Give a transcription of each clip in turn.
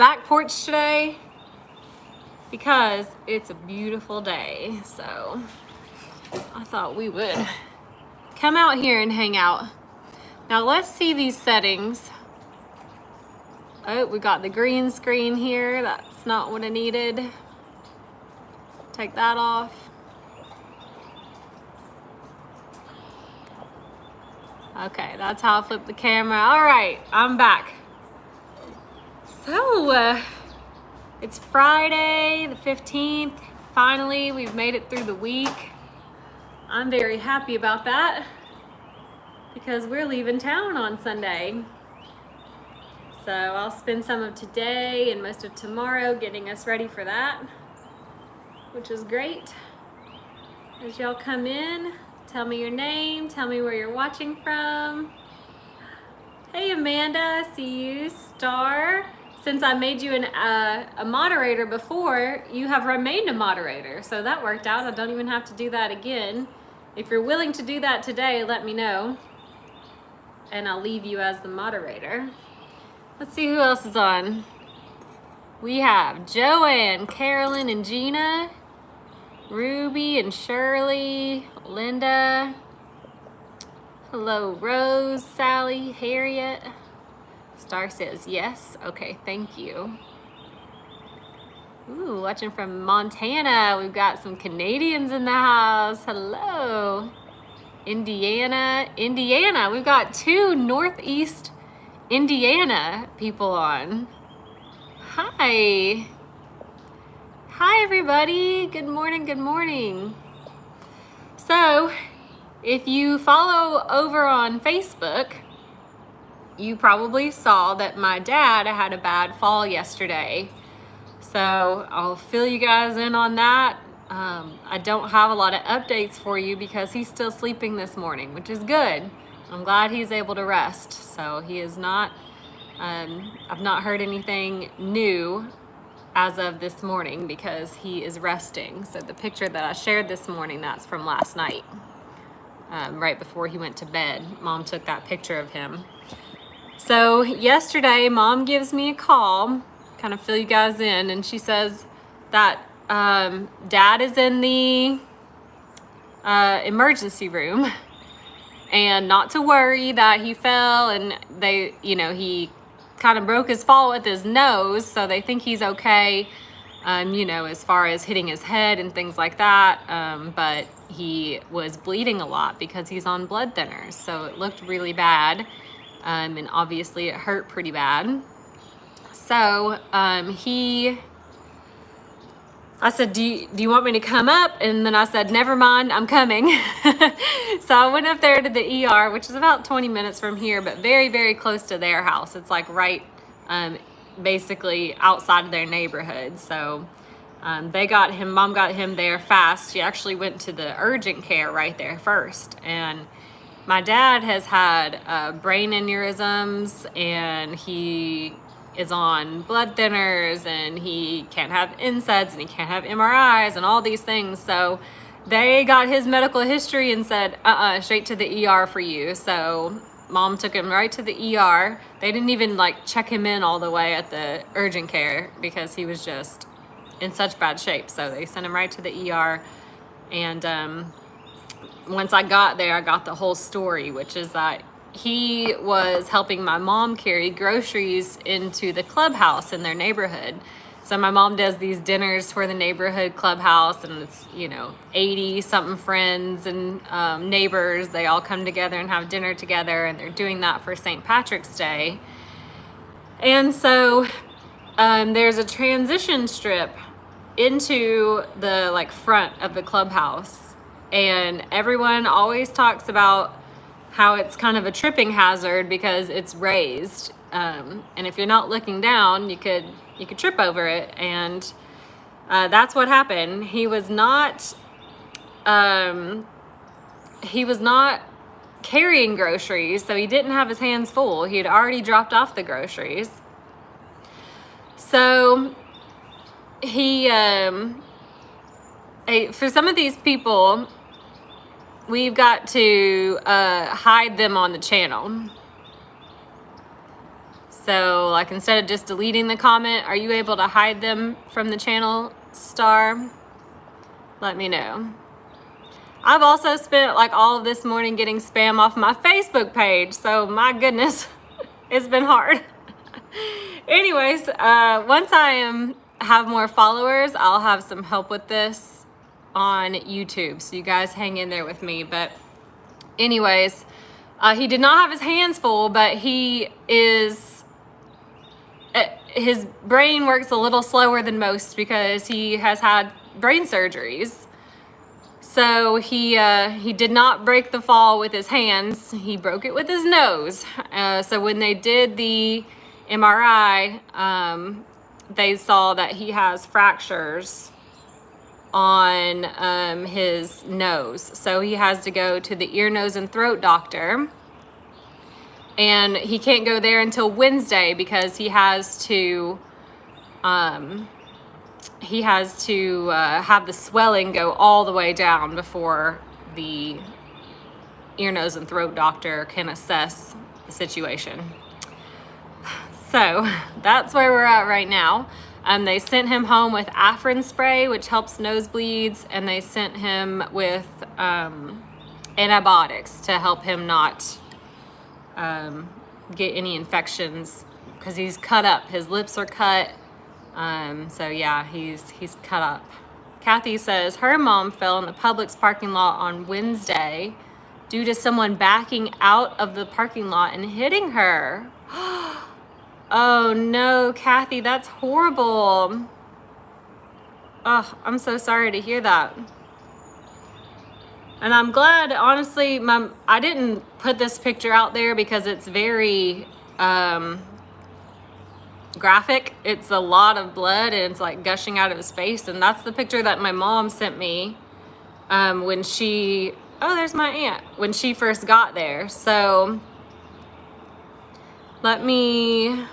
back porch today because it's a beautiful day. So I thought we would come out here and hang out. Now let's see these settings. Oh, we got the green screen here. That's not what I needed. Take that off. Okay, that's how I flip the camera. All right, I'm back. So, it's Friday the 15th. Finally, we've made it through the week. I'm very happy about that because we're leaving town on Sunday. So I'll spend some of today and most of tomorrow getting us ready for that, which is great. As y'all come in, tell me your name, tell me where you're watching from. Hey Amanda, see you. Star, since I made you a moderator before, you have remained a moderator, so that worked out. I don't even have to do that again. If you're willing to do that today, let me know, and I'll leave you as the moderator. Let's see who else is on. We have Joanne, Carolyn, and Gina, Ruby and Shirley, Linda. Hello, Rose, Sally, Harriet. Star says yes. Okay, thank you. Ooh, watching from Montana. We've got some Canadians in the house. Hello. Indiana. We've got 2 Northeast Indiana people on. Hi. Hi everybody. Good morning, good morning. So, if you follow over on Facebook, you probably saw that my dad had a bad fall yesterday. So, I'll fill you guys in on that. I don't have a lot of updates for you because he's still sleeping this morning, which is good. I'm glad he's able to rest. So he is not, I've not heard anything new as of this morning because he is resting. So the picture that I shared this morning, that's from last night, right before he went to bed. Mom took that picture of him. So yesterday, Mom gives me a call, kind of fill you guys in, and she says that Dad is in the emergency room. And not to worry that he fell and he kind of broke his fall with his nose, so they think he's okay, as far as hitting his head and things like that. But he was bleeding a lot because he's on blood thinners, so it looked really bad, and obviously it hurt pretty bad. So I said, do you want me to come up? And then I said, never mind, I'm coming. So I went up there to the ER, which is about 20 minutes from here, but very, very close to their house. It's like right, basically outside of their neighborhood. So Mom got him there fast. She actually went to the urgent care right there first. And my dad has had brain aneurysms, and he is on blood thinners, and he can't have NSAIDs, and he can't have MRIs and all these things. So they got his medical history and said, straight to the ER for you. So Mom took him right to the ER. They didn't even check him in all the way at the urgent care because he was just in such bad shape. So they sent him right to the ER. And once I got there, I got the whole story, which is that he was helping my mom carry groceries into the clubhouse in their neighborhood. So my mom does these dinners for the neighborhood clubhouse, and it's 80 something friends and neighbors. They all come together and have dinner together, and they're doing that for St. Patrick's Day. And so there's a transition strip into the front of the clubhouse, and everyone always talks about how it's kind of a tripping hazard because it's raised, and if you're not looking down, you could trip over it. And that's what happened. He was not carrying groceries, so he didn't have his hands full. He had already dropped off the groceries. So for some of these people, we've got to hide them on the channel. So So like instead of just deleting the comment, are you able to hide them from the channel, Star? Let me know. I've also spent like all of this morning getting spam off my Facebook page. So my goodness, it's been hard. Anyways, once I have more followers, I'll have some help with this on YouTube. So you guys hang in there with me. But anyways, he did not have his hands full, but his brain works a little slower than most because he has had brain surgeries. So he did not break the fall with his hands. He broke it with his nose. So when they did the MRI, they saw that he has fractures on his nose. So he has to go to the ear, nose, and throat doctor. And he can't go there until Wednesday because he has to have the swelling go all the way down before the ear, nose, and throat doctor can assess the situation. So that's where we're at right now. They sent him home with Afrin spray, which helps nosebleeds, and they sent him with antibiotics to help him not get any infections because he's cut up. His lips are cut. So yeah, he's cut up. Kathy says her mom fell in the Publix parking lot on Wednesday due to someone backing out of the parking lot and hitting her. Oh no, Kathy, that's horrible. Oh, I'm so sorry to hear that. And I'm glad, honestly, I didn't put this picture out there because it's very graphic. It's a lot of blood and it's like gushing out of his face. And that's the picture that my mom sent me when she, oh, there's my aunt, when she first got there. So let me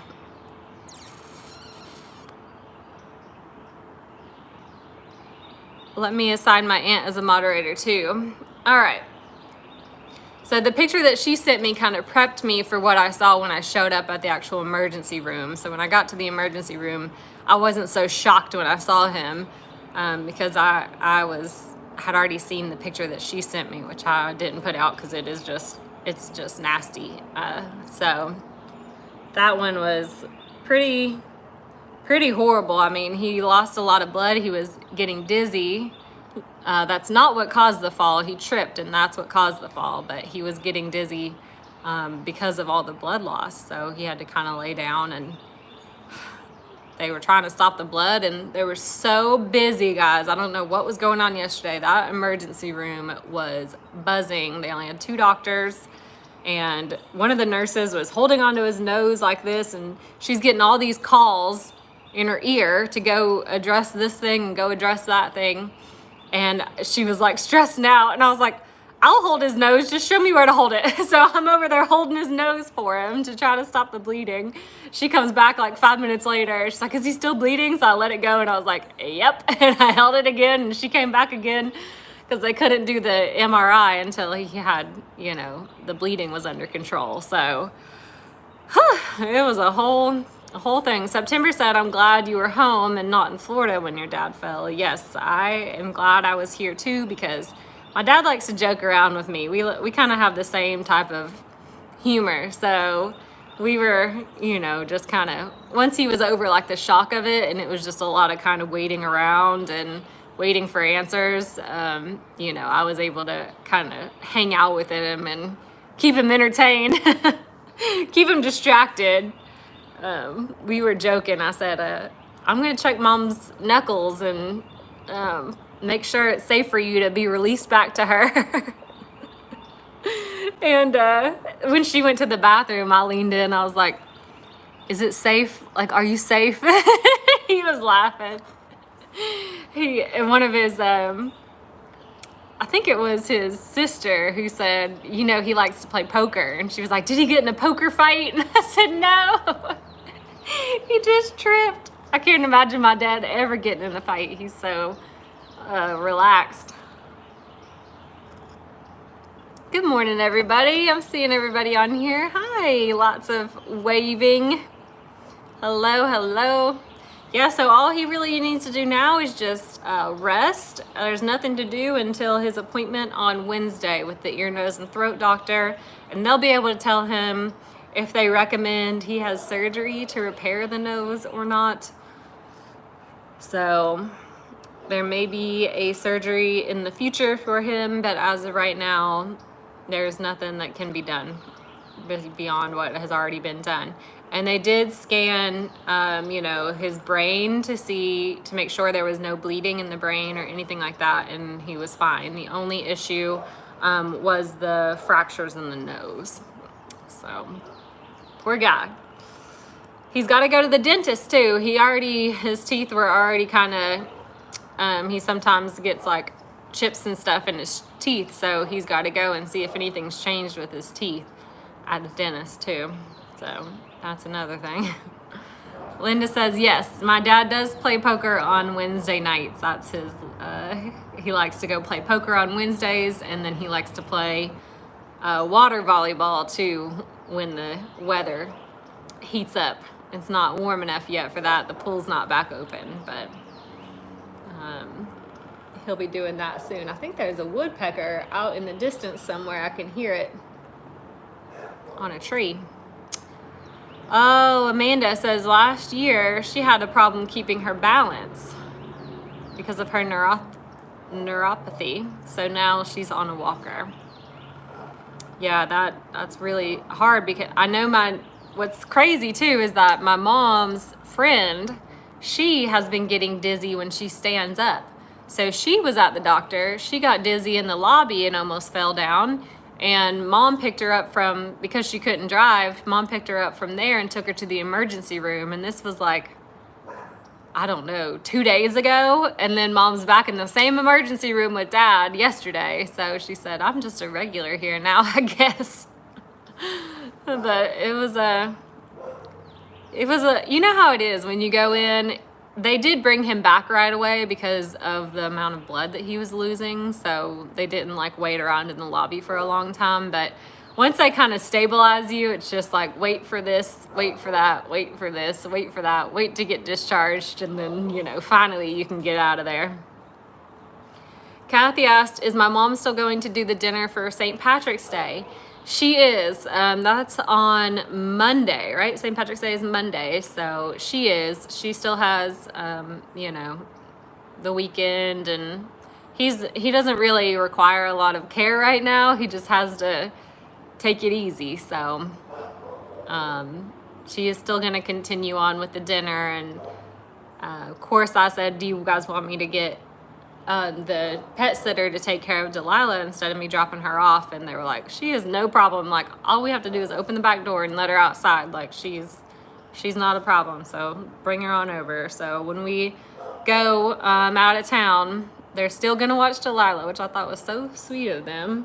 assign my aunt as a moderator too. All right. So the picture that she sent me kind of prepped me for what I saw when I showed up at the actual emergency room. So when I got to the emergency room, I wasn't so shocked when I saw him because I had already seen the picture that she sent me, which I didn't put out because it's just nasty. So that one was pretty horrible. I mean, he lost a lot of blood. He was getting dizzy. That's not what caused the fall. He tripped and that's what caused the fall, but he was getting dizzy because of all the blood loss. So he had to kind of lay down and they were trying to stop the blood and they were so busy, guys. I don't know what was going on yesterday. That emergency room was buzzing. They only had 2 doctors. And one of the nurses was holding onto his nose like this, and she's getting all these calls in her ear to go address this thing and go address that thing. And she was like stressing out, and I was like, I'll hold his nose, just show me where to hold it. So I'm over there holding his nose for him to try to stop the bleeding. She comes back like 5 minutes later. She's like, is he still bleeding? So I let it go and I was like, yep. And I held it again and she came back again because they couldn't do the MRI until he had, you know, the bleeding was under control. So it was a whole thing. September said, I'm glad you were home and not in Florida when your dad fell. Yes, I am glad I was here too because my dad likes to joke around with me. We kind of have the same type of humor. So we were, you know, just kind of, once he was over like the shock of it and it was just a lot of kind of waiting around and waiting for answers, you know, I was able to kind of hang out with him and keep him entertained, keep him distracted. We were joking. I said, I'm going to check mom's knuckles and make sure it's safe for you to be released back to her. And when she went to the bathroom, I leaned in. I was like, is it safe? Like, are you safe? He was laughing. And one of his, I think it was his sister who said, you know, he likes to play poker. And she was like, did he get in a poker fight? And I said, no. He just tripped. I can't imagine my dad ever getting in a fight. He's so relaxed. Good morning, everybody. I'm seeing everybody on here. Hi, lots of waving. Hello, hello. Yeah, so all he really needs to do now is just rest. There's nothing to do until his appointment on Wednesday with the ear, nose, and throat doctor. And they'll be able to tell him if they recommend he has surgery to repair the nose or not. So there may be a surgery in the future for him, but as of right now, there's nothing that can be done beyond what has already been done. And they did scan, his brain to make sure there was no bleeding in the brain or anything like that, and he was fine. The only issue was the fractures in the nose. So, poor guy. He's got to go to the dentist too. His teeth were already kind of, he sometimes gets like chips and stuff in his teeth, so he's got to go and see if anything's changed with his teeth at the dentist too. So that's another thing. Linda says, yes, my dad does play poker on Wednesday nights. That's his, he likes to go play poker on Wednesdays, and then he likes to play water volleyball too when the weather heats up. It's not warm enough yet for that. The pool's not back open, but he'll be doing that soon. I think there's a woodpecker out in the distance somewhere. I can hear it on a tree. Oh, Amanda says last year she had a problem keeping her balance because of her neuropathy. So now she's on a walker. Yeah, that's really hard because I know what's crazy too is that my mom's friend, she has been getting dizzy when she stands up. So she was at the doctor. She got dizzy in the lobby and almost fell down. And mom picked her up because she couldn't drive, mom picked her up from there and took her to the emergency room. And this was like, I don't know, 2 days ago. And then mom's back in the same emergency room with dad yesterday. So she said, I'm just a regular here now, I guess. But it was you know how it is when you go in. They did bring him back right away because of the amount of blood that he was losing. So they didn't like wait around in the lobby for a long time. But once they kind of stabilize you, it's just like, wait for this, wait for that, wait for this, wait for that, wait to get discharged. And then, finally you can get out of there. Kathy asked, is my mom still going to do the dinner for St. Patrick's Day? She is. That's on Monday, right? St. Patrick's Day is Monday, so she is. She still has, the weekend, and he doesn't really require a lot of care right now. He just has to take it easy. So she is still going to continue on with the dinner, and of course I said, do you guys want me to get the pet sitter to take care of Delilah instead of me dropping her off? And they were like, she is no problem. Like, all we have to do is open the back door and let her outside. Like, she's not a problem. So bring her on over. So when we go out of town, they're still gonna watch Delilah, which I thought was so sweet of them,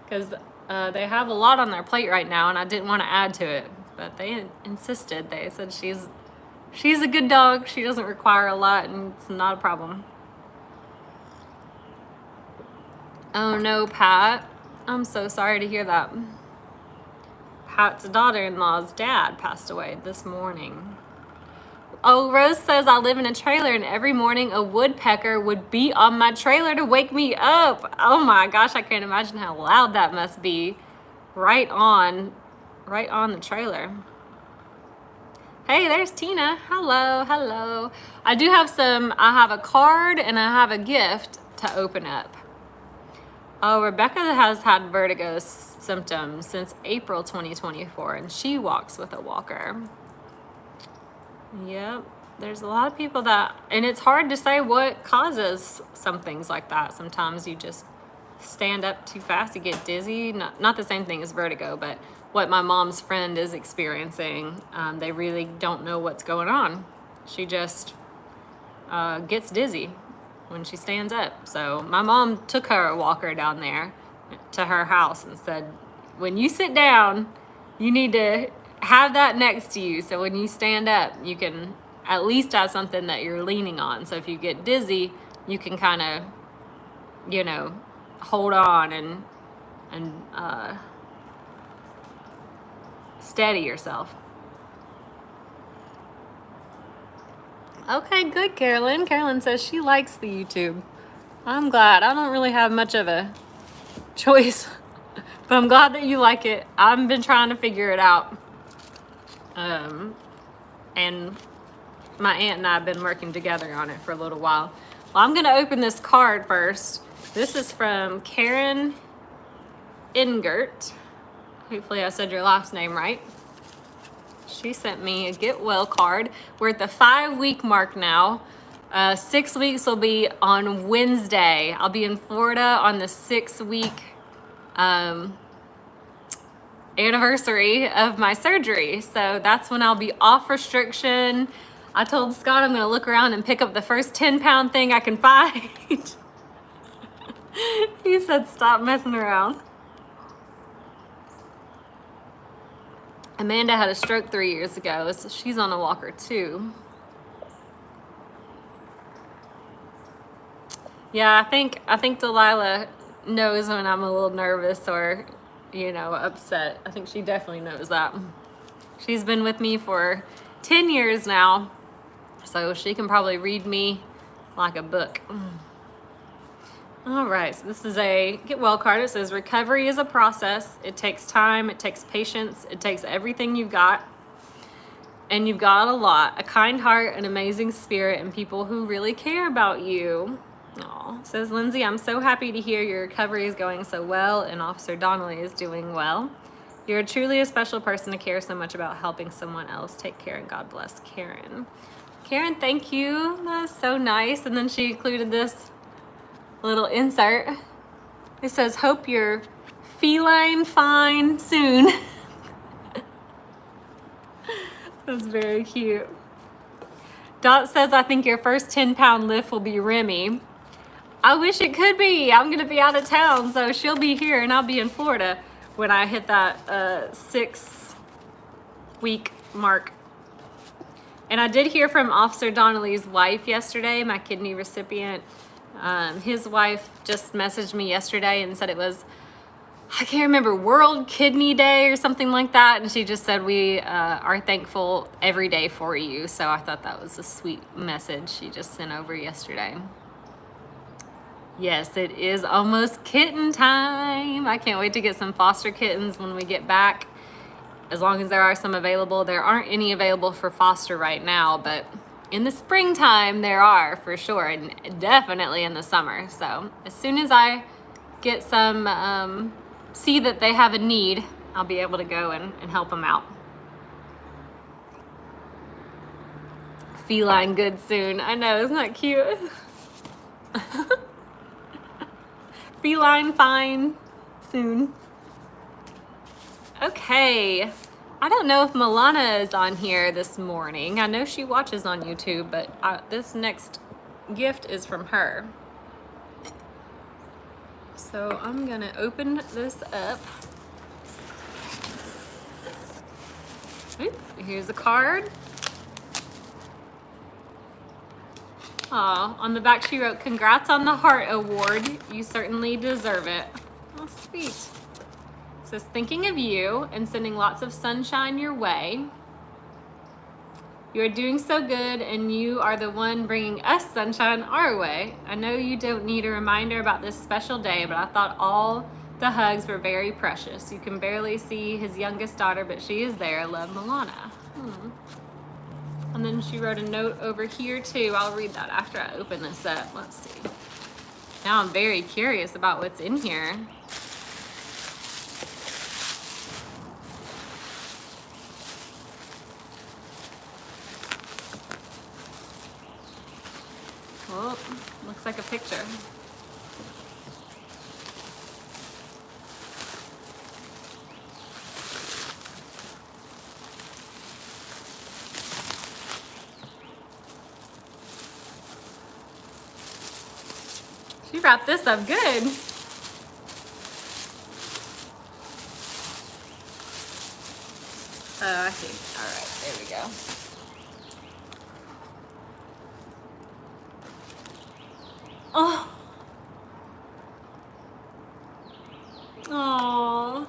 because they have a lot on their plate right now, and I didn't want to add to it, but they insisted. They said she's a good dog. She doesn't require a lot, and it's not a problem. Oh no, Pat. I'm so sorry to hear that. Pat's daughter-in-law's dad passed away this morning. Oh, Rose says, I live in a trailer and every morning a woodpecker would beat on my trailer to wake me up. Oh my gosh, I can't imagine how loud that must be. Right on the trailer. Hey, there's Tina. Hello, hello. I have a card and I have a gift to open up. Oh, Rebecca has had vertigo symptoms since April 2024, and she walks with a walker. Yep, there's a lot of people and it's hard to say what causes some things like that. Sometimes you just stand up too fast, you get dizzy. Not the same thing as vertigo, but what my mom's friend is experiencing, they really don't know what's going on. She just gets dizzy when she stands up. So my mom took her walker down there to her house and said, when you sit down, you need to have that next to you. So when you stand up, you can at least have something that you're leaning on. So if you get dizzy, you can kind of, hold on and steady yourself. Okay, good, Carolyn. Carolyn says she likes the YouTube. I'm glad. I don't really have much of a choice, but I'm glad that you like it. I've been trying to figure it out. And my aunt and I have been working together on it for a little while. Well, I'm going to open this card first. This is from Karen Ingert. Hopefully I said your last name right. She sent me a get well card. We're at the 5-week mark now. 6 weeks will be on Wednesday. I'll be in Florida on the 6-week anniversary of my surgery. So that's when I'll be off restriction. I told Scott I'm gonna look around and pick up the first 10-pound thing I can find. He said, stop messing around. Amanda had a stroke 3 years ago, so she's on a walker too. Yeah, I think Delilah knows when I'm a little nervous or, you know, upset. I think she definitely knows that. She's been with me for 10 years now, so she can probably read me like a book. All right, so this is a get well card. It says recovery is a process. It takes time, it takes patience, it takes everything you've got. And you've got a lot, a kind heart, an amazing spirit, and people who really care about you. Aw, says Lindsay, I'm so happy to hear your recovery is going so well and Officer Donnelly is doing well. You're truly a special person to care so much about helping someone else. Take care and God bless, Karen. Karen, thank you. That is so nice. And then she included this little insert. It says, hope you're feline fine soon. That's very cute. Dot says, I think your first 10-pound lift will be Remy. I wish it could be. I'm gonna be out of town, so she'll be here and I'll be in Florida when I hit that 6-week mark. And I did hear from Officer Donnelly's wife yesterday, my kidney recipient. His wife just messaged me yesterday and said it was, I can't remember, World Kidney Day or something like that. And she just said, we are thankful every day for you. So I thought that was a sweet message she just sent over yesterday. Yes, it is almost kitten time. I can't wait to get some foster kittens when we get back. As long as there are some available. There aren't any available for foster right now, but in the springtime there are for sure, and definitely in the summer. So as soon as I get some, see that they have a need, I'll be able to go and help them out. Feline good soon. I know, isn't that cute? Feline fine soon. Okay. I don't know if Milana is on here this morning. I know she watches on YouTube, but this next gift is from her. So I'm gonna open this up. Oop, here's a card. Aw, on the back she wrote, congrats on the Heart Award. You certainly deserve it. Oh, sweet. It says, thinking of you and sending lots of sunshine your way. You are doing so good and you are the one bringing us sunshine our way. I know you don't need a reminder about this special day, but I thought all the hugs were very precious. You can barely see his youngest daughter, but she is there. Love, Milana. And then she wrote a note over here too. I'll read that after I open this up. Let's see. Now I'm very curious about what's in here. Oh, looks like a picture. She wrapped this up good. Oh, I see. All right, there we go. Oh. Oh.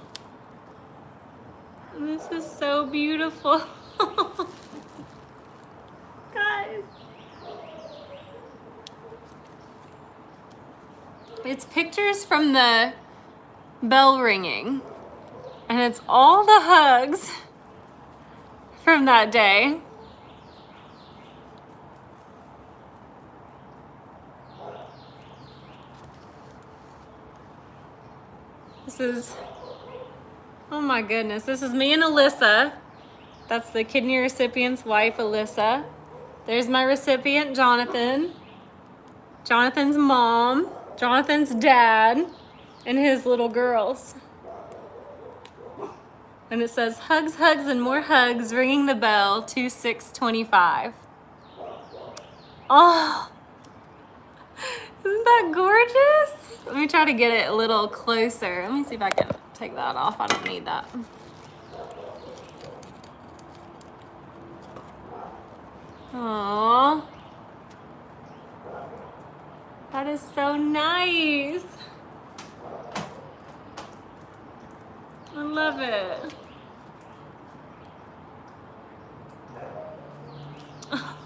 This is so beautiful. Guys, It's pictures from the bell ringing. And it's all the hugs from that day. This is, oh my goodness, this is me and Alyssa. That's the kidney recipient's wife, Alyssa. There's my recipient, Jonathan. Jonathan's mom, Jonathan's dad, and his little girls. And it says, hugs, hugs, and more hugs, ringing the bell, 2625. Oh, isn't that gorgeous? Let me try to get it a little closer. Let me see if I can take that off. I don't need that. Aww. That is so nice. I love it.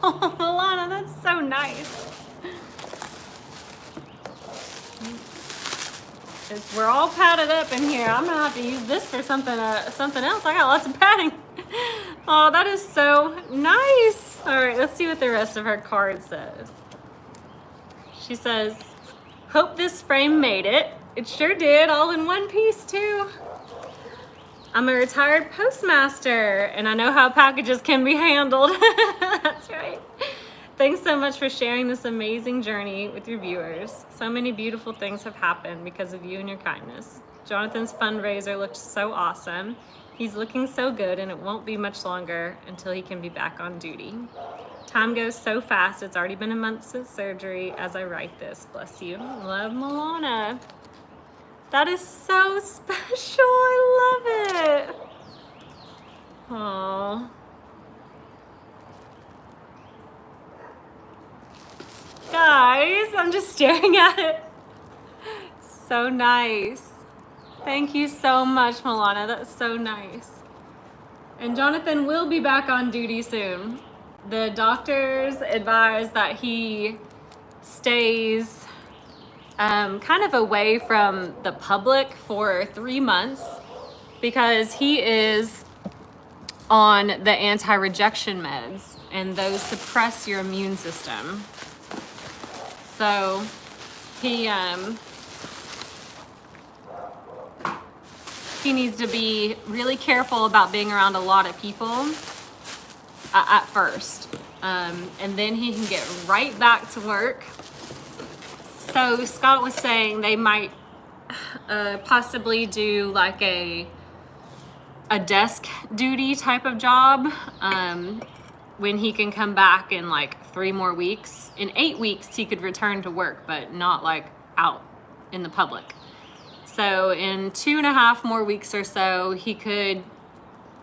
Oh, Alana, that's so nice. We're all padded up in here. I'm gonna have to use this for something else. I got lots of padding. Oh, that is so nice. All right, let's see what the rest of her card says. She says, hope this frame made it. It sure did, all in one piece too. I'm a retired postmaster and I know how packages can be handled. That's right. Thanks so much for sharing this amazing journey with your viewers. So many beautiful things have happened because of you and your kindness. Jonathan's fundraiser looked so awesome. He's looking so good and it won't be much longer until he can be back on duty. Time goes so fast. It's already been a month since surgery as I write this. Bless you. Love, Milana. That is so special. I love it. Aww. Guys, I'm just staring at it. It's so nice. Thank you so much, Milana. That's so nice. And Jonathan will be back on duty soon. The doctors advise that he stays kind of away from the public for 3 months because he is on the anti-rejection meds and those suppress your immune system. So he needs to be really careful about being around a lot of people at first. And then he can get right back to work. So Scott was saying they might possibly do like a desk duty type of job when he can come back in like 3 more weeks. In 8 weeks, he could return to work, but not like out in the public. So in 2.5 more weeks or so, he could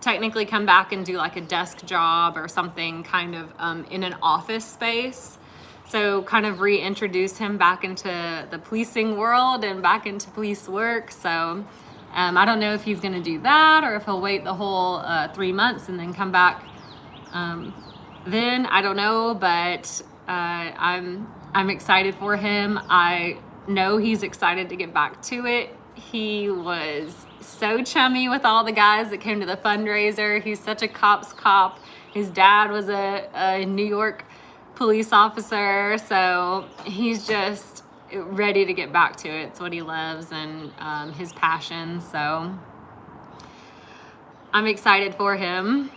technically come back and do like a desk job or something kind of in an office space. So kind of reintroduce him back into the policing world and back into police work. So I don't know if he's gonna do that or if he'll wait the whole 3 months and then come back. Then I don't know, but I'm excited for him. I know he's excited to get back to it. He was so chummy with all the guys that came to the fundraiser. He's such a cop's cop. His dad was a New York police officer, so he's just ready to get back to it. It's what he loves and his passion, so I'm excited for him.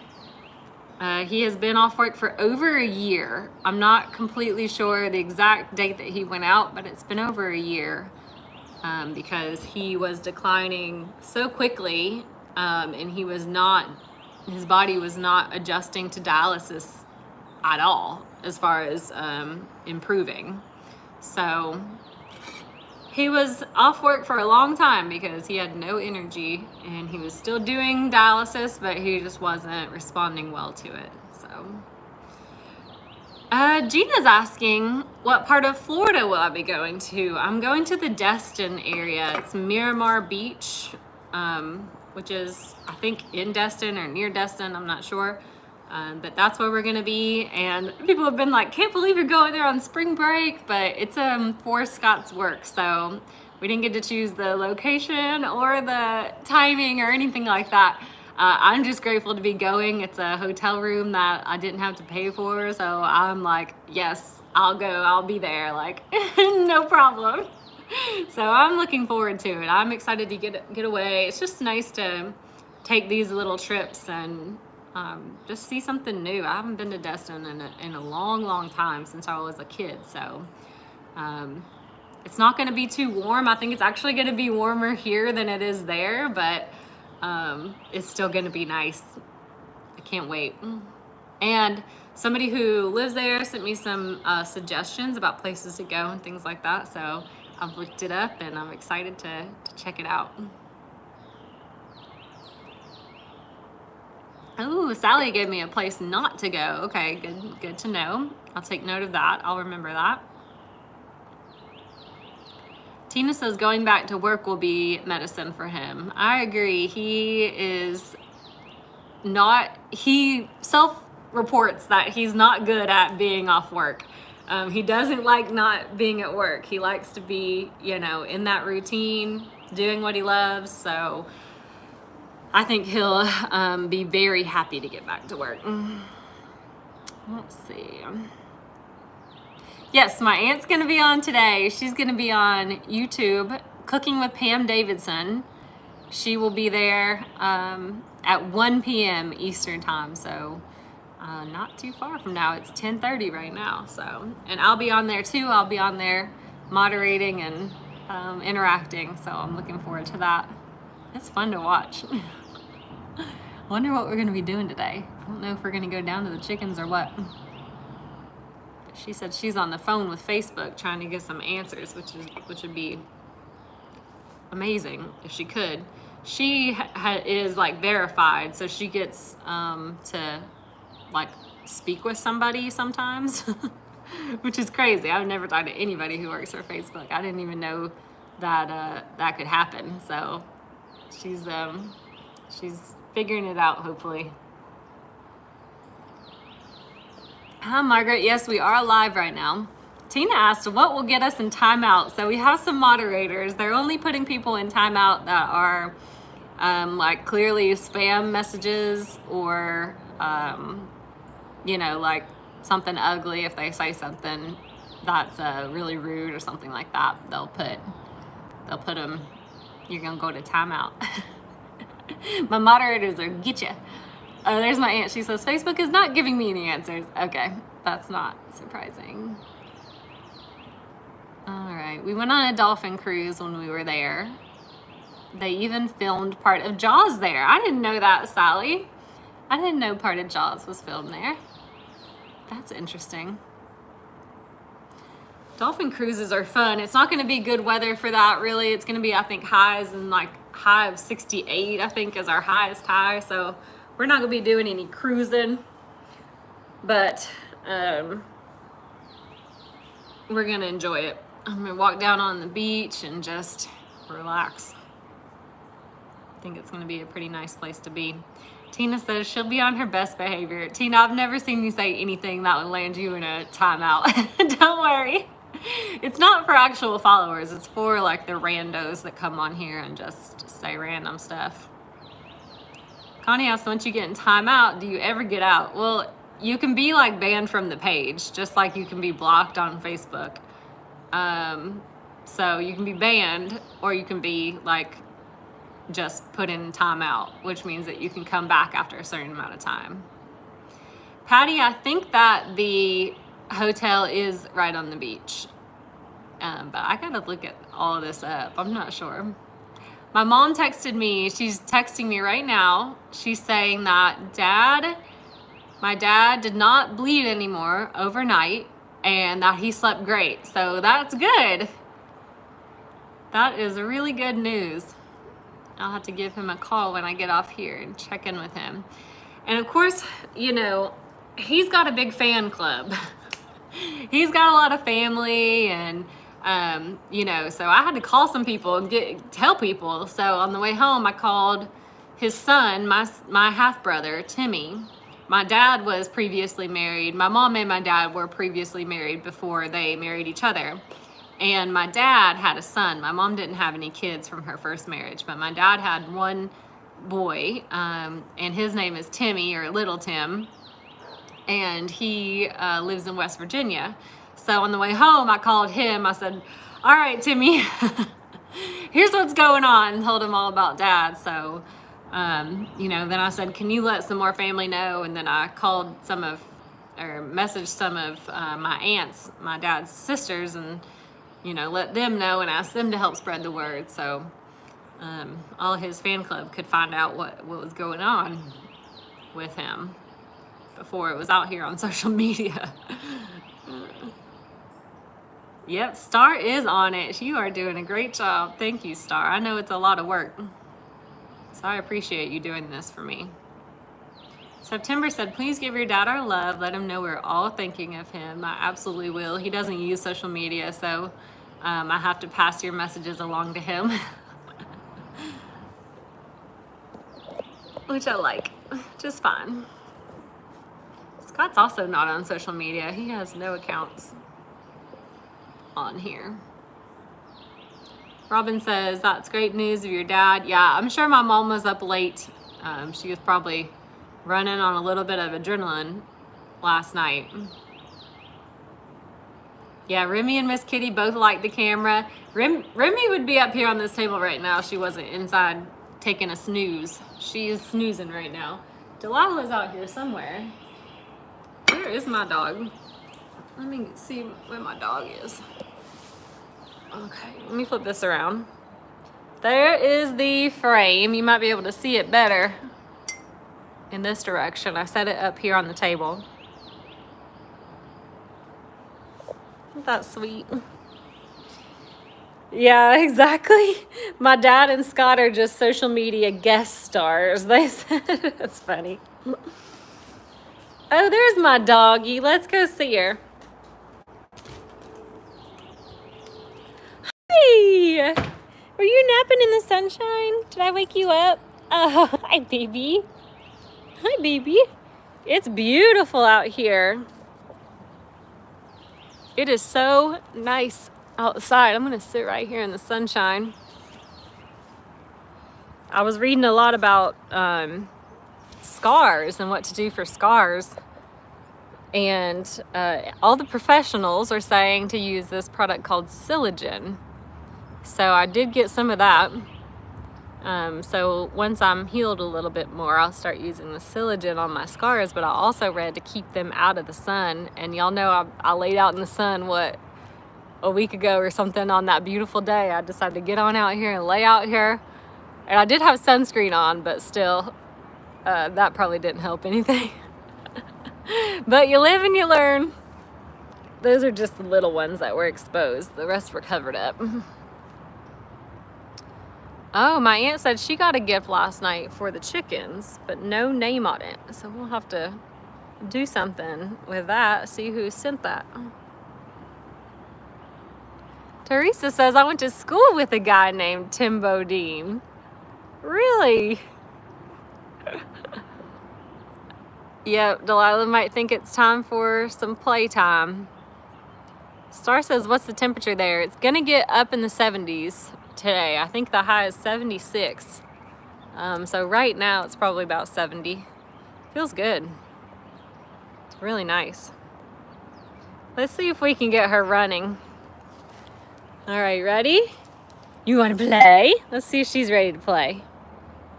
He has been off work for over a year. I'm not completely sure the exact date that he went out, but it's been over a year because he was declining so quickly and his body was not adjusting to dialysis at all as far as improving. So he was off work for a long time because he had no energy and he was still doing dialysis, but he just wasn't responding well to it. So Gina's asking, what part of Florida will I be going to? I'm going to the Destin area. It's Miramar Beach, which is, I think, in Destin or near Destin. I'm not sure. But that's where we're gonna be. And people have been like, can't believe you're going there on spring break, but it's for Scott's work. So we didn't get to choose the location or the timing or anything like that. I'm just grateful to be going. It's a hotel room that I didn't have to pay for. So I'm like, yes, I'll go, I'll be there, like no problem. So I'm looking forward to it. I'm excited to get away. It's just nice to take these little trips and just see something new. I haven't been to Destin in a long time, since I was a kid. So it's not going to be too warm. I think it's actually going to be warmer here than it is there, but it's still going to be nice. I can't wait. And somebody who lives there sent me some suggestions about places to go and things like that. So I've looked it up and I'm excited to check it out. Oh, Sally gave me a place not to go. Okay, good to know. I'll take note of that. I'll remember that. Tina says going back to work will be medicine for him. I agree. He self-reports that he's not good at being off work. He doesn't like not being at work. He likes to be, in that routine, doing what he loves. So I think he'll be very happy to get back to work. Let's see. Yes, my aunt's going to be on today. She's going to be on YouTube, Cooking with Pam Davidson. She will be there at 1 p.m. Eastern time. So not too far from now. It's 10:30 right now. So, and I'll be on there too. I'll be on there moderating and interacting. So I'm looking forward to that. It's fun to watch. I wonder what we're going to be doing today. I don't know if we're going to go down to the chickens or what. She said she's on the phone with Facebook trying to get some answers, which would be amazing if she could. She is like verified, so she gets to like speak with somebody sometimes, which is crazy. I've never talked to anybody who works for Facebook. I didn't even know that that could happen. So she's figuring it out, hopefully. Hi, Margaret. Yes, we are live right now. Tina asked, what will get us in timeout? So we have some moderators. They're only putting people in timeout that are like clearly spam messages or, like something ugly. If they say something that's really rude or something like that, they'll put them, you're going to go to timeout. My moderators are get ya. There's my aunt. She says, Facebook is not giving me any answers. Okay, that's not surprising. All right, we went on a dolphin cruise when we were there. They even filmed part of Jaws there. I didn't know that, Sally. I didn't know part of Jaws was filmed there. That's interesting. Dolphin cruises are fun. It's not going to be good weather for that, really. It's going to be, I think, highs and like high of 68, I think, is our highest high. So we're not going to be doing any cruising, but we're going to enjoy it. I'm going to walk down on the beach and just relax. I think it's going to be a pretty nice place to be. Tina says she'll be on her best behavior. Tina, I've never seen you say anything that would land you in a timeout. Don't worry. It's not for actual followers. It's for like the randos that come on here and just say random stuff. Connie asked, once you get in timeout, do you ever get out? Well, you can be like banned from the page, just like you can be blocked on Facebook. So you can be banned, or you can be like just put in timeout, which means that you can come back after a certain amount of time. Patty, I think that the hotel is right on the beach, but I gotta look at all of this up. I'm not sure. My mom texted me. She's texting me right now. She's saying that my dad did not bleed anymore overnight and that he slept great. So that's good. That is really good news. I'll have to give him a call when I get off here and check in with him. And of course, he's got a big fan club. He's got a lot of family and so I had to call some people and tell people. So on the way home, I called his son, my half brother, Timmy, my dad was previously married. My mom and my dad were previously married before they married each other. And my dad had a son. My mom didn't have any kids from her first marriage, but my dad had one boy, and his name is Timmy, or Little Tim, and he lives in West Virginia. So on the way home, I called him. I said, all right, Timmy, here's what's going on. Told him all about Dad. So, you know, then I said, can you let some more family know? And then I called messaged some of my aunts, my dad's sisters, and, you know, let them know and ask them to help spread the word. So all his fan club could find out what was going on with him before it was out here on social media. Yep, Star is on it. You are doing a great job. Thank you, Star. I know it's a lot of work, so I appreciate you doing this for me. September said, please give your dad our love. Let him know we're all thinking of him. I absolutely will. He doesn't use social media, so I have to pass your messages along to him. Which I like, just fine. Scott's also not on social media. He has no accounts on here. Robin says, that's great news of your dad. Yeah, I'm sure my mom was up late. She was probably running on a little bit of adrenaline last night. Yeah, Remy and Miss Kitty both like the camera. Remy would be up here on this table right now if she wasn't inside taking a snooze. She is snoozing right now. Delilah's out here somewhere. Where is my dog? Let me see where my dog is. Okay, let me flip this around. There is the frame. You might be able to see it better in this direction. I set it up here on the table. Isn't that sweet? Yeah, exactly. My dad and Scott are just social media guest stars. They said that's funny. Oh, there's my doggie. Let's go see her. Hi. Were you napping in the sunshine? Did I wake you up? Oh, hi, baby. Hi, baby. It's beautiful out here. It is so nice outside. I'm gonna sit right here in the sunshine. I was reading a lot about scars and what to do for scars, and all the professionals are saying to use this product called Silogen. So I did get some of that. So once I'm healed a little bit more, I'll start using the Silogen on my scars, but I also read to keep them out of the sun. And y'all know I laid out in the sun, a week ago or something on that beautiful day. I decided to get on out here and lay out here. And I did have sunscreen on, but still, that probably didn't help anything. But you live and you learn. Those are just the little ones that were exposed. The rest were covered up. Oh, my aunt said she got a gift last night for the chickens, but no name on it. So we'll have to do something with that, see who sent that. Teresa says, I went to school with a guy named Tim Bodine. Really? Yep, Delilah might think it's time for some playtime. Star says, what's the temperature there? It's gonna get up in the 70s today. I think the high is 76. So right now it's probably about 70. Feels good. It's really nice. Let's see if we can get her running. All right, ready? You want to play? Let's see if she's ready to play.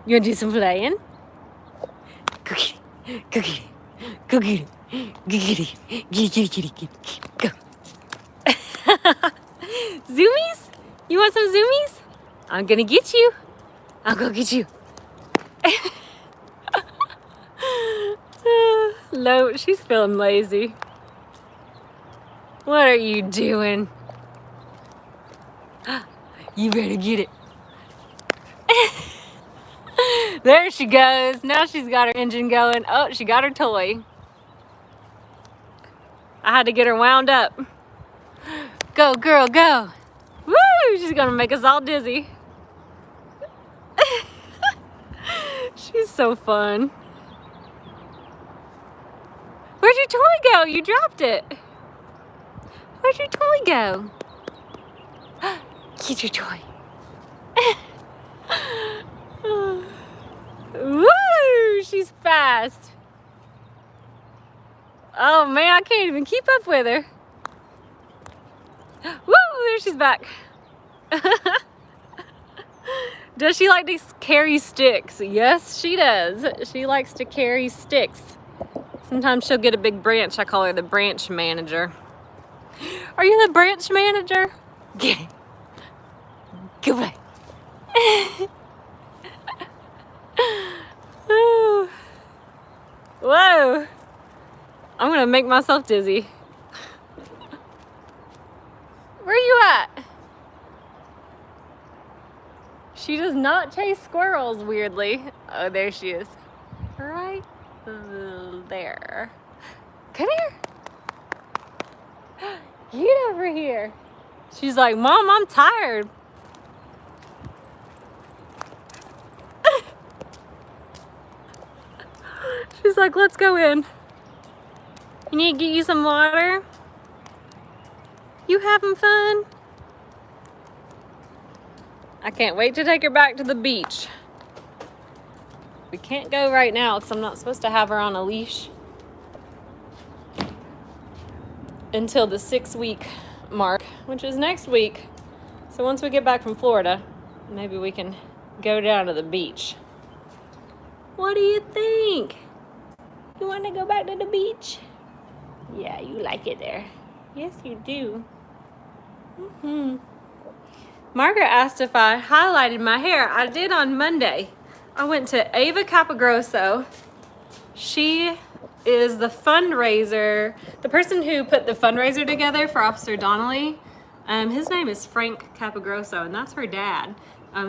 You want to do some playing? Cookie, cookie, cookie, giggity, giggity, go. Zoomies? You want some zoomies? I'm gonna get you. I'll go get you. No, she's feeling lazy. What are you doing? You better get it. There she goes. Now she's got her engine going. Oh, she got her toy. I had to get her wound up. Go, girl, go. Woo! She's gonna make us all dizzy. She's so fun. Where'd your toy go? You dropped it. Where'd your toy go? Get your toy. Woo! She's fast. Oh man, I can't even keep up with her. Woo! There she's back. Does she like to carry sticks? Yes, she does. She likes to carry sticks. Sometimes she'll get a big branch. I call her the branch manager. Are you the branch manager? Get it. Go away. Whoa. I'm gonna make myself dizzy. Where are you at? She does not chase squirrels, weirdly. Oh, there she is. Right there. Come here. Get over here. She's like, Mom, I'm tired. She's like, let's go in. You need to get you some water? You having fun? I can't wait to take her back to the beach. We can't go right now because I'm not supposed to have her on a leash until the 6-week mark, which is next week. So once we get back from Florida, maybe we can go down to the beach. What do you think? You want to go back to the beach? Yeah, you like it there. Yes, you do. Margaret asked if I highlighted my hair. I did on Monday. I went to Ava Capagrosso. She is the fundraiser, the person who put the fundraiser together for Officer Donnelly. His name is Frank Capagrosso, and that's her dad.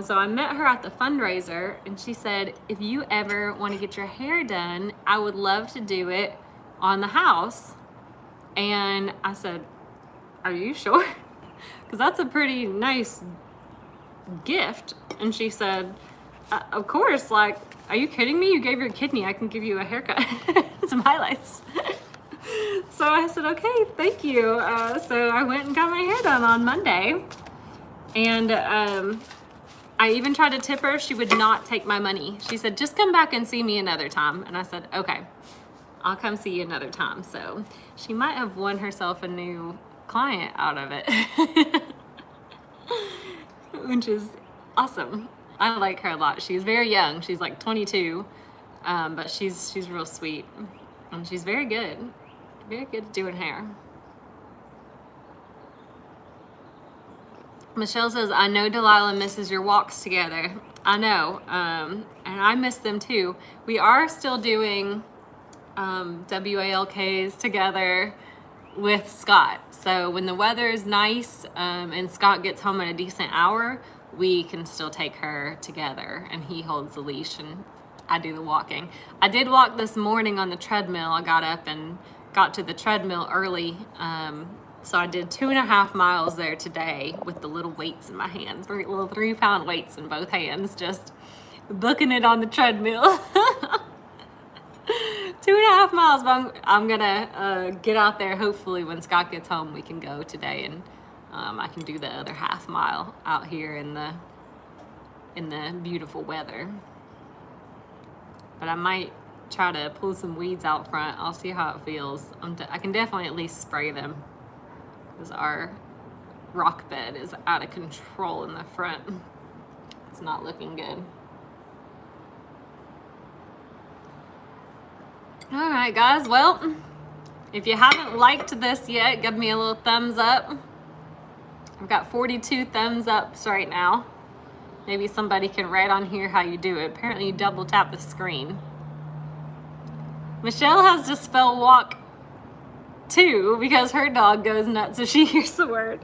So I met her at the fundraiser, and she said, if you ever want to get your hair done, I would love to do it on the house. And I said, are you sure? Because that's a pretty nice gift. And she said, of course, like, are you kidding me? You gave your kidney, I can give you a haircut. Some highlights. So I said, okay, thank you. So I went and got my hair done on Monday. And I even tried to tip her. She would not take my money. She said, just come back and see me another time. And I said, okay, I'll come see you another time. So she might have won herself a new client out of it. Which is awesome. I like her a lot. She's very young. She's like 22, but she's real sweet. And she's very good at doing hair. Michelle says, I know Delilah misses your walks together. I know, and I miss them too. We are still doing WALKs together with Scott. So when the weather is nice and Scott gets home at a decent hour, we can still take her together, and he holds the leash and I do the walking. I did walk this morning on the treadmill. I got up and got to the treadmill early. So I did 2.5 miles there today with the little weights in my hands, little 3-pound weights in both hands, just booking it on the treadmill. 2.5 miles, but I'm gonna get out there. Hopefully when Scott gets home, we can go today, and I can do the other half mile out here in the beautiful weather. But I might try to pull some weeds out front. I'll see how it feels. I can definitely at least spray them, because our rock bed is out of control in the front. It's not looking good. All right, guys. Well, if you haven't liked this yet, give me a little thumbs up. I've got 42 thumbs ups right now. Maybe somebody can write on here how you do it. Apparently you double tap the screen. Michelle has to spell walk too, because her dog goes nuts if she hears the word.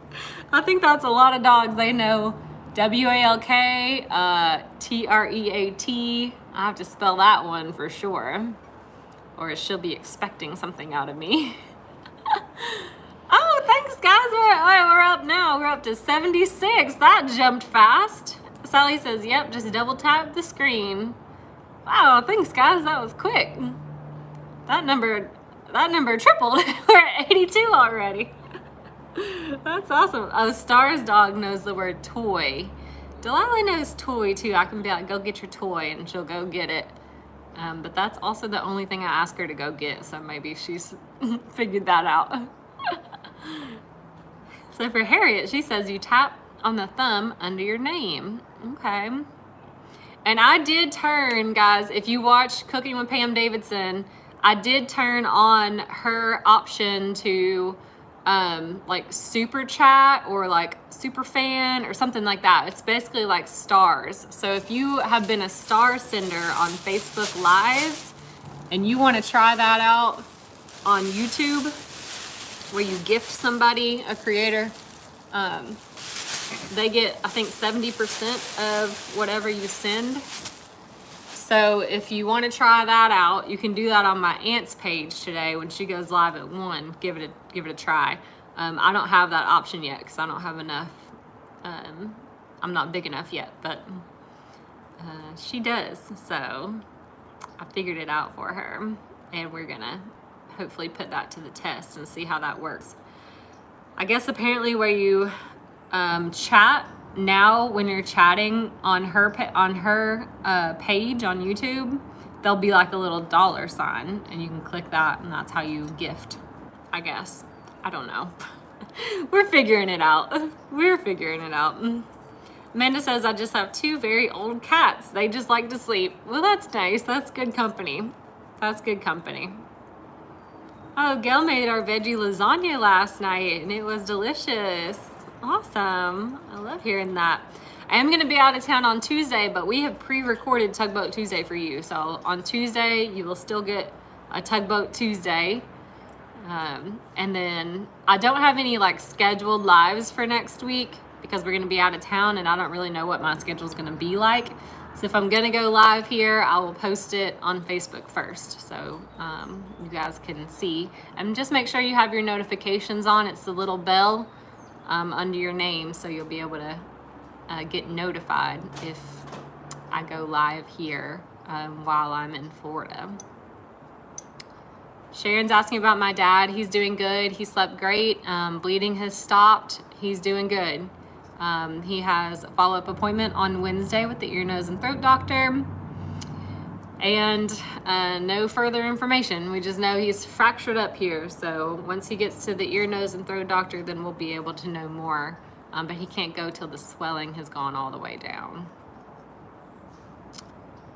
I think that's a lot of dogs. They know W-A-L-K, T-R-E-A-T. I have to spell that one for sure, or she'll be expecting something out of me. Oh, thanks guys. We're up now. We're up to 76. That jumped fast. Sally says, yep, just double tap the screen. Wow, thanks guys. That was quick. That number that number tripled. We're at 82 already. That's awesome. Oh, Star's dog knows the word toy. Delilah knows toy too. I can be like, go get your toy, and she'll go get it. But that's also the only thing I ask her to go get, so maybe she's figured that out. So for Harriet, she says you tap on the thumb under your name. Okay. And I did turn, guys, if you watch Cooking with Pam Davidson, I did turn on her option to like super chat or like super fan or something like that. It's basically like stars. So if you have been a star sender on Facebook Lives and you want to try that out on YouTube, where you gift somebody, a creator, they get, I think, 70% of whatever you send. So if you want to try that out, you can do that on my aunt's page today when she goes live at 1. Give it a try. I don't have that option yet because I don't have enough. I'm not big enough yet, but she does. So I figured it out for her, and we're gonna hopefully put that to the test and see how that works. I guess apparently where you chat now, when you're chatting on her page on YouTube, there'll be like a little $sign, and you can click that, and that's how you gift, I guess. I don't know. We're figuring it out. We're figuring it out. Amanda says, I just have 2 very old cats. They just like to sleep. Well, that's nice. That's good company. That's good company. Oh, Gail made our veggie lasagna last night, and it was delicious. Awesome. I love hearing that. I am going to be out of town on Tuesday, but we have pre-recorded Tugboat Tuesday for you. So on Tuesday, you will still get a Tugboat Tuesday. And then I don't have any like scheduled lives for next week because we're going to be out of town, and I don't really know what my schedule is going to be like. So if I'm going to go live here, I will post it on Facebook first, so you guys can see. And just make sure you have your notifications on. It's the little bell under your name, so you'll be able to get notified if I go live here while I'm in Florida. Sharon's asking about my dad. He's doing good. He slept great. Bleeding has stopped. He's doing good. He has a follow-up appointment on Wednesday with the ear, nose, and throat doctor. And no further information. We just know he's fractured up here. So once he gets to the ear, nose, and throat doctor, then we'll be able to know more. But he can't go till the swelling has gone all the way down.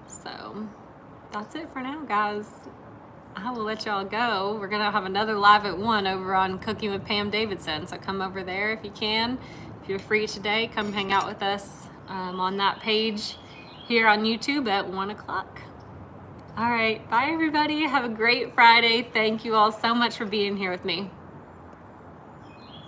So that's it for now, guys. I will let y'all go. We're going to have another live at 1 over on Cooking with Pam Davidson. So come over there if you can. If you're free today, come hang out with us on that page here on YouTube at 1 o'clock. All right. Bye, everybody. Have a great Friday. Thank you all so much for being here with me.